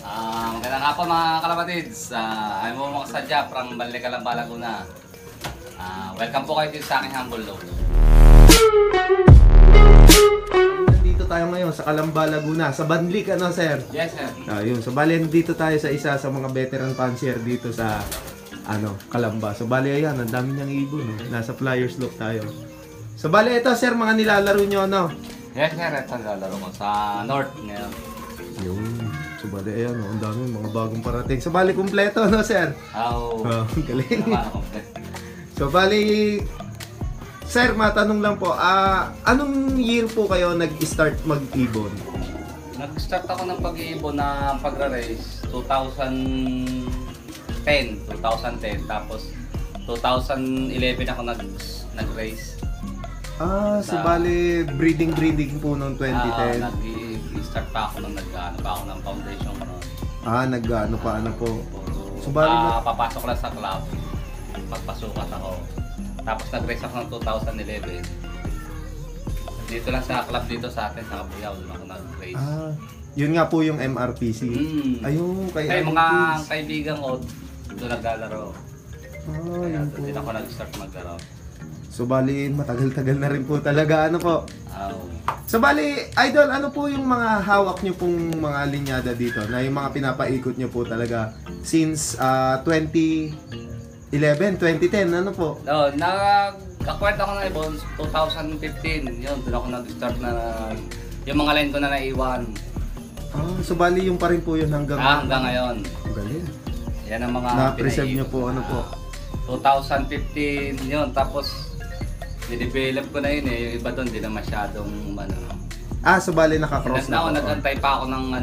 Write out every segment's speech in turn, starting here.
Magandang hapon mga kalapatids. I'm Momo Kasadya from Balnicalamba, Laguna. Welcome po kayo dito sa aking humble load. Nandito tayo ngayon sa Calamba, Laguna, sa Banlic, ano sir? Yes, sir. Yun. So bali dito tayo sa isa sa mga veteran fancier dito sa Calamba. So bali ayan, ang dami niyang ibon, no? Nasa Flyers Loop tayo. So bali ito sir, mga nilalaro niyo ano? Yes, sir. Ito ang lalaro ko sa North ngayon. Yun. So bali ayan, oh, ang dami mga bagong parating. So bali kumpleto, no sir? Oh, Galing. complete. So bali sir, matanong lang po, anong year po kayo nag-start mag-ibon? Nag-start ako ng pag-iibon na pagra-race 2010. Tapos 2011 ako nag-race. So bali breeding po noong 2010. Nag-start pa ako nung nag-ano pa ako ng foundation ko noon. Nag-ano po. So bali papasok lang sa club. Magpasukat ako. Tapos nag-race ako ng 2011. Dito lang sa club dito sa atin sa Kabuyaw doon ako nag-race. Yun nga po yung MRPC. Ayun, kaya mga kaibigan ko doon naglalaro. Kaya yun po. doon din ako nag-start maglaro. So bali matagal-tagal na rin po talaga po. So bali, idol, ano po yung mga hawak nyo pong mga linyada dito na yung mga pinapaikot nyo po talaga since 2011, 2010, ano po? Nag-acquired ako ng ibon 2015. Yun, doon ako nag-start na yung mga line ko na naiwan. So bali yung pa rin po yun hanggang ngayon. Galing. Yan ang mga Na-preserve nyo po, ano po? 2015 yun, tapos didevelop ko na yun eh. Yung iba doon, di na masyadong So bali nakakross na po. Nag-antay pa ako ng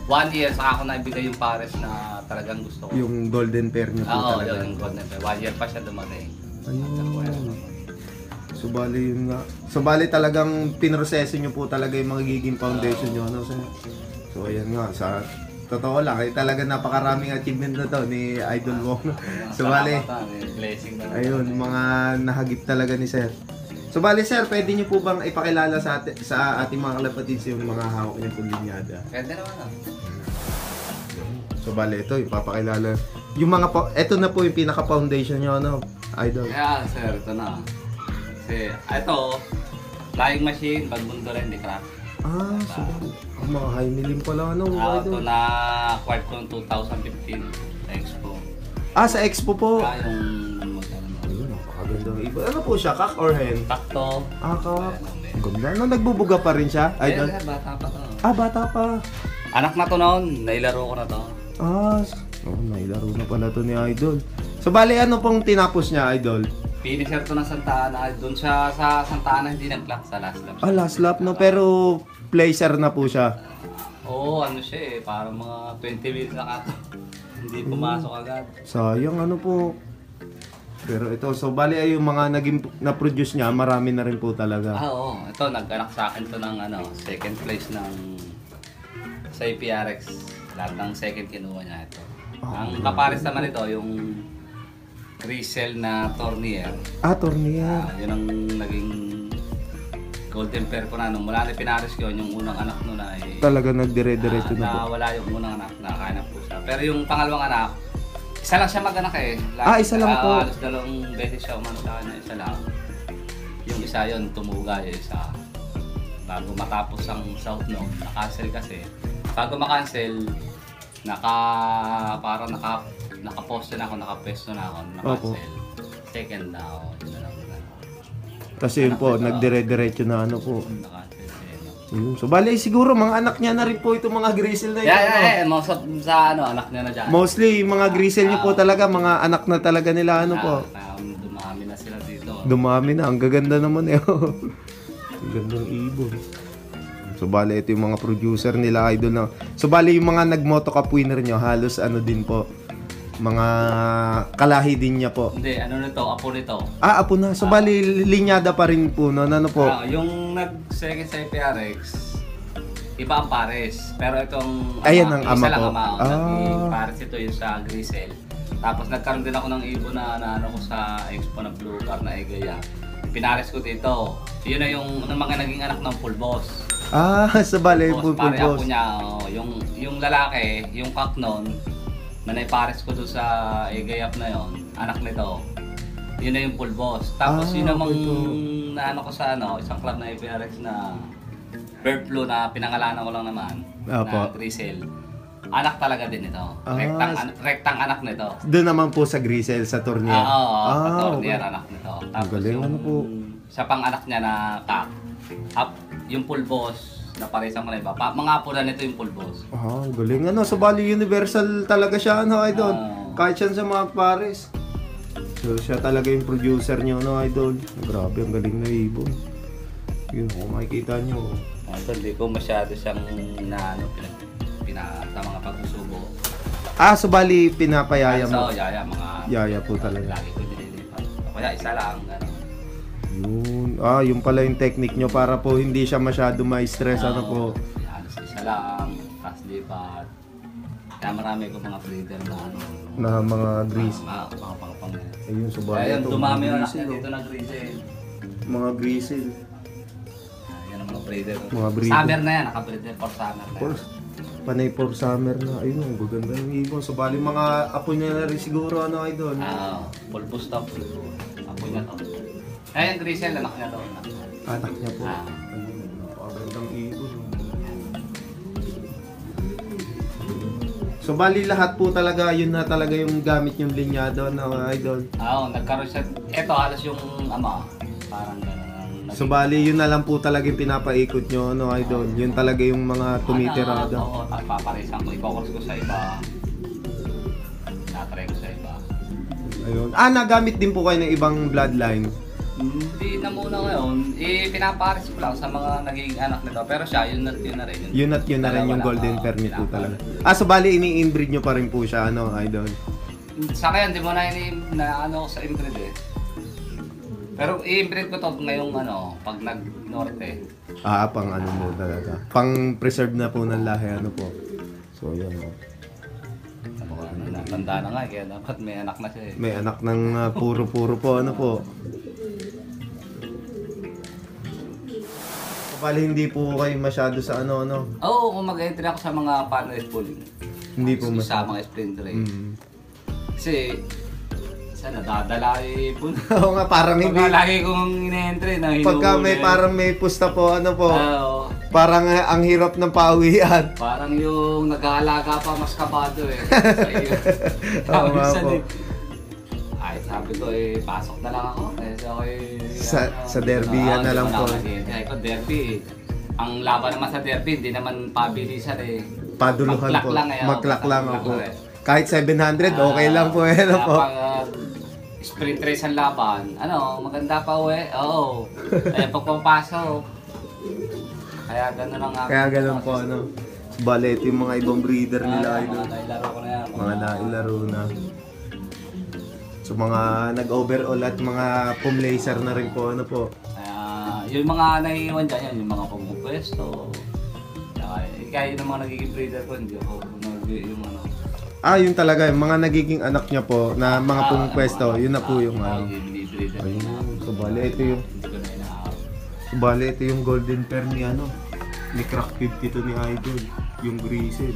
1 year, saka ako naibigay yung pares na talagang gusto ko. Yung golden pair nyo po talaga. Yung golden pair. 1 year pa siya dumating. Ayun. So bali yun nga. So bali talagang pinroseso nyo po talaga yung magiging foundation nyo. Ano, sir? So ayan nga, sa totoo lang, talaga napakaraming achievement na to ni Idol Wong. So bali, blessing na. ayun, mga nahagip talaga ni sir. So bali sir, pwede nyo po bang ipakilala sa ating mga kalapatids yung mga hawak niyo po linyada? Pwede naman So bali, ito, ipapakilala. Yung mga, ito na po yung pinaka-foundation nyo, ano, Idol? Yeah, sir, ito na. Kasi, ito, flying machine, bagmundo rin, di crack. So mga high milim pala, ano, Ito Idol? na-acquired ko noong 2015 sa Expo. Sa Expo po. Yung Ayun, napakaganda ng iba. Ano po siya, kak or hen? takto. Kak. Ang ganda. Ano, nagbubuga pa rin siya, Idol? Bata pa to. Bata pa. Anak na to noon, nailaro ko na to. Nailaro na pala to ni Idol. So bali, ano pong tinapos niya, Idol? Finisher to ng Santa Ana. Doon siya sa Santa Ana hindi nag-clock sa last lap. Last lap no, pero placer na po siya. Oo, ano siya eh. Parang mga 20 minutes na kato. Hindi pumasok agad. Sayang, ano po. Pero ito, so bali ay yung mga naging na-produce niya, marami na rin po talaga. Oo. Ito, nag-anak sa akin to ng second place ng sa APRX. Lahat ng second kinuha niya ito. Ang kapares naman ito, yung resell na Tournier. Tournier. Yun ang naging golden pair ko na. Nung mula na pinares ko, yung unang anak nun ay Talaga nagdire-diretso na po. wala yung unang anak, nakakain po siya. Pero yung pangalawang anak, isa lang siya mag-anak eh. Isa lang po. Halos 2 beses siya umano sa kanya, isa lang. Yung isa yun, tumuga yung isa. Bago matapos ang South no, na-cancel kasi. Bago ma-cancel, nakaposto na ako, nakapesto na ako, naka-cancel. Second daw, yun na lang. Kasi yun po, nagdire-diretso na ano po. Naka-cancel siya. So bali siguro mga anak niya na rin po itong mga grizzle na yun. Most of sa anak niya na dyan. Mostly mga grizzle niyo po talaga, mga anak na talaga nila ano po. Dumami na sila dito. Dumami na, ang gaganda naman eh. Ang gandang ibon. So bali ito yung mga producer nila, Idol na. So bali yung mga nag-moto cup winner nyo, halos ano din po, mga kalahi din niya po. Hindi, ano nito, apo nito. Apo na. So bali linyada pa rin po no, ano po. Yung nag-second sa PRX, iba ang pares. Pero itong Ayan ang ama isa lang po. ama. Naging pares ito yung sa Grisel. Tapos nagkaroon din ako ng ibon na ano ko sa Expo na Blue Car na Egaya. Pinares ko dito. Yun na yung mga naging anak ng Full Boss. Sa bali, Tapos full pare apo boss. niya, yung lalaki, yung kak nun, na naipares ko doon sa Egayap na yon, anak nito. Yun na yung full boss. Tapos yun namang okay naano ko sa isang club na IPRX na bird flu na pinangalanan ko lang naman Apo. na Grisel. Anak talaga din ito. Rektang anak nito. Doon naman po sa Grisel, sa Tornier. Tornier anak nito. Tapos galing, yung ano po? sa pang anak niya na kak. Yung full boss na paresan ko na iba. Mga apo na nito yung full boss. Galing. So bali universal talaga siya, idol. Kahit siya sa mga pares. So siya talaga yung producer niyo, idol. Grabe, ang galing na ibon. Yun, kung makikita niyo. Hindi ko masyado siyang sa mga pagsusubo. So bali pinapayaya mo. Yaya, mga Yaya po talaga. lagi ko nililipat. Kaya isa lang, Yun. Yung pala yung technique nyo para po hindi siya masyado ma-stress, po. Isa lang, tapos lipat. Kaya marami ko mga breeder Na mga grease. Mga pang. Ayun, subali. Kaya dumami yung anak niya dito na grisel. Mga grisel. Yan ang mga breeder. Mga breeder. Summer na yan, naka-breeder for summer na. Of course. Panay for summer na. Ayun, ang gaganda yung ibon. So bali mga apo niya na rin siguro, idol. Full boost up. Apo niya to. Kaya yung grisel, anak niya to. Anak niya po. Ayun, napakagandang ibon. So bali lahat po talaga, yun na talaga yung gamit yung linyado, idol. Nagkaroon siya. Ito, halos yung parang gano'n. So bali yun na lang po talaga yung pinapaikot nyo, idol. Yun talaga yung mga tumitirada. Oo, paparesan ko. Ipokors ko sa iba. Natry ko sa iba. Ayun. Nagamit din po kayo ng ibang bloodline. Hindi na muna ngayon. Pinapares ko lang sa mga naging anak nito. Pero siya, yun na rin. Yun na rin yung golden pair niyo po talaga. So bali ini-inbreed nyo pa rin po siya, idol. Sa kaya, hindi mo na sa inbreed eh. Pero i-inbreed ko to ngayong pag nag-norte. Pang mo talaga. Pang preserve na po ng lahi, po. So yan po. Tanda na nga, kaya dapat may anak na siya eh. May anak ng puro-puro po, po. Bali hindi po kayo masyado sa Oo, kung mag-entry ako sa mga panel pooling. Hindi po sa mga sprint race. Kasi nadadala po. Oo nga, parang hindi. Lagi kong ine-entry na hinuhuli. Pagka parang may pusta po, po. Parang ang hirap ng pauwian. Parang yung nag-aalaga pa mas kabado eh. Oo nga po. Sabi ko pasok na lang ako. Kasi ako sa derby yan na lang po. Kaya ko derby Ang laban naman sa derby, hindi naman pabilisan eh. Paduluhan po. Maklak lang po. Eh. Kahit 700, okay lang po. Po. Sprint race ang laban, maganda pa Oo. Kaya pagpapasok. Kaya gano'n ang Kaya gano'n po, Bale, ito yung mga ibang breeder nila. Mga nailaro ko na yan. Mga nailaro na. So mga nag-overall at mga pumlaser na rin po, po. Yung mga naiiwan dyan yan, yung mga pumupwesto. Kaya yung mga nagiging breeder ko, hindi ako yung yun talaga, yung mga nagiging anak niya po, na mga pumupwesto, yun na po yung Ayun, so bale, ito yung ito yung golden pair ni ni Crack 52 ni Idol, yung Grisel.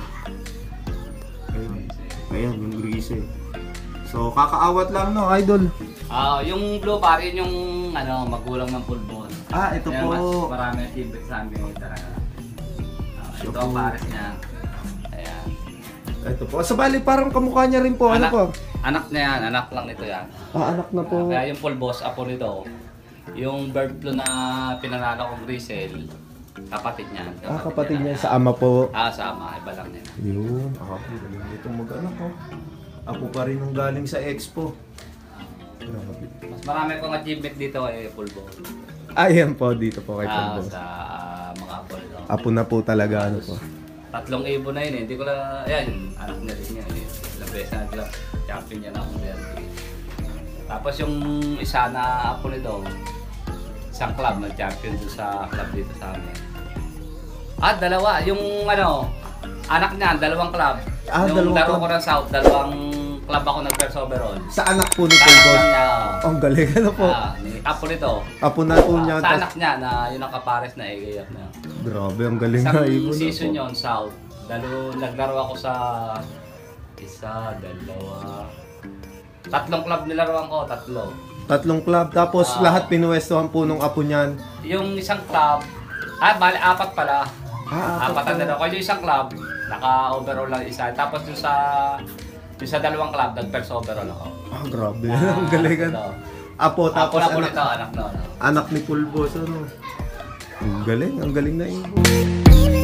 Ayun, yung Grisel. So kakaawat lang, Idol. Yung blue pare, yun yung magulang ng pulbon. Ito po. Mas marami ang feedback sa amin talaga. Ito ang pares niya. Ayan. Ito po. So bali parang kamukha niya rin po. Po? Anak na yan, anak lang nito yan. Anak na po. Kaya yung full boss apo nito, yung bird flu na pinanalo kong Grisel, kapatid niya. Kapatid niya sa ama po. Sa ama, iba lang niya. Yun, ito mag-anak po. Ako pa rin nung galing sa expo. Grabe. Mas marami kong achievement dito full boss. Ayan po, dito po kay full boss. Sa mga apo nito. Apo na po talaga, po. 3 ibon na yun eh. Hindi ko lang, ayan, anak niya din yan eh. Ilang beses na nag champion niya na akong derby. Tapos yung isa na apo nito, isang club, nag-champion doon sa club dito sa amin. Dalawa. Yung anak niya, 2 club. Yung dalawang laro club. ko ng South, 2 club ako nag-first overall. Sa anak po ni Sa Pulbos. anak niya, Ang galing, ano po? ni Apo nito. Apo na po niya. Sa anak niya na yun ang kapares na AAF na. Grabe, ang galing Isang na ibon season na po. yun, South. Naglaro ako sa isa, dalawa, tatlong club nilaruan ko, tatlo. Tatlong club, tapos lahat pinuwestohan po nung apo niyan. Yung isang club, bali, apat pala. Apat ang dalawa. Yung isang club, naka-overall lang isa. Tapos yung sa dalawang club, nag-first overall ako. Grabe, ang galing. Apo, tapos Apo anak, nito, anak no. anak ni Pulbos, ano? Ang galing na ibon.